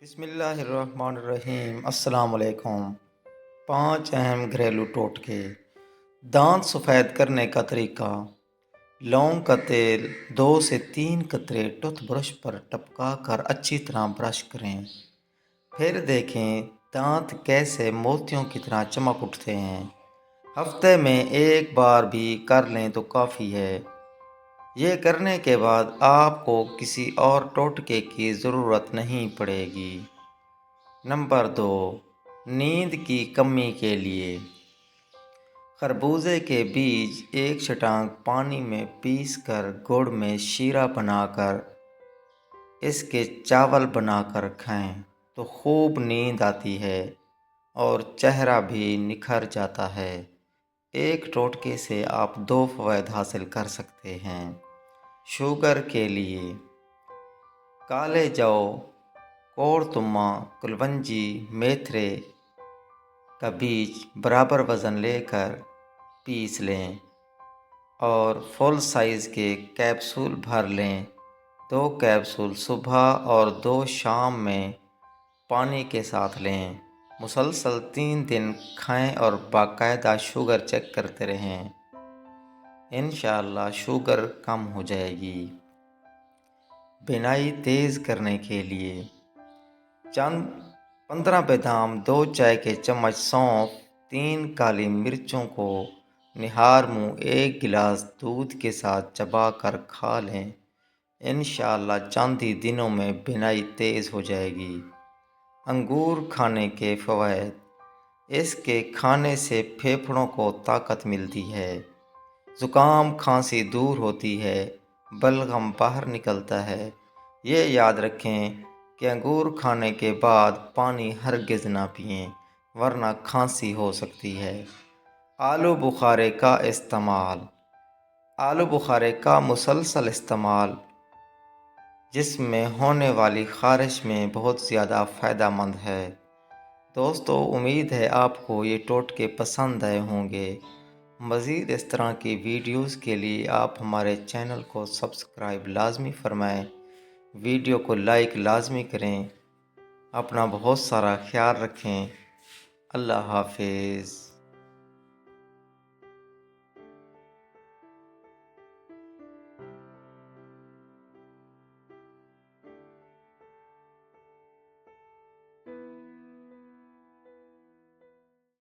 بسم اللہ الرحمن الرحیم۔ السلام علیکم۔ 5 اہم گھریلو ٹوٹکے۔ دانت سفید کرنے کا طریقہ: لونگ کا تیل 2 سے 3 قطرے ٹوتھ برش پر ٹپکا کر اچھی طرح برش کریں، پھر دیکھیں دانت کیسے موتیوں کی طرح چمک اٹھتے ہیں۔ ہفتے میں 1 بار بھی کر لیں تو کافی ہے۔ یہ کرنے کے بعد آپ کو کسی اور ٹوٹکے کی ضرورت نہیں پڑے گی۔ نمبر 2، نیند کی کمی کے لیے۔ خربوزے کے بیج 1 چٹانک پانی میں پیس کر گڑ میں شیرہ بنا کر اس کے چاول بنا کر کھائیں تو خوب نیند آتی ہے اور چہرہ بھی نکھر جاتا ہے۔ ایک ٹوٹکے سے آپ 2 فوائد حاصل کر سکتے ہیں۔ شوگر کے لیے: کالے جو، کورتما، کلونجی، میتھرے کا بیج برابر وزن لے کر پیس لیں اور فل سائز کے کیپسول بھر لیں۔ 2 کیپسول صبح اور 2 شام میں پانی کے ساتھ لیں۔ مسلسل 3 دن کھائیں اور باقاعدہ شوگر چیک کرتے رہیں۔ انشاءاللہ شوگر کم ہو جائے گی۔ بینائی تیز کرنے کے لیے: چند 15 بادام، 2 چائے کے چمچ سونف، 3 کالی مرچوں کو نہار منہ 1 گلاس دودھ کے ساتھ چبا کر کھا لیں۔ انشاءاللہ چند ہی دنوں میں بینائی تیز ہو جائے گی۔ انگور کھانے کے فوائد: اس کے کھانے سے پھیپھڑوں کو طاقت ملتی ہے، زکام کھانسی دور ہوتی ہے، بلغم باہر نکلتا ہے۔ یہ یاد رکھیں کہ انگور کھانے کے بعد پانی ہرگز نہ پئیں ورنہ کھانسی ہو سکتی ہے۔ آلو بخارے کا استعمال: آلو بخارے کا مسلسل استعمال جسم میں ہونے والی خارش میں بہت زیادہ فائدہ مند ہے۔ دوستو، امید ہے آپ کو یہ ٹوٹکے پسند آئے ہوں گے۔ مزید اس طرح کی ویڈیوز کے لیے آپ ہمارے چینل کو سبسکرائب لازمی فرمائیں، ویڈیو کو لائک لازمی کریں۔ اپنا بہت سارا خیال رکھیں۔ اللہ حافظ۔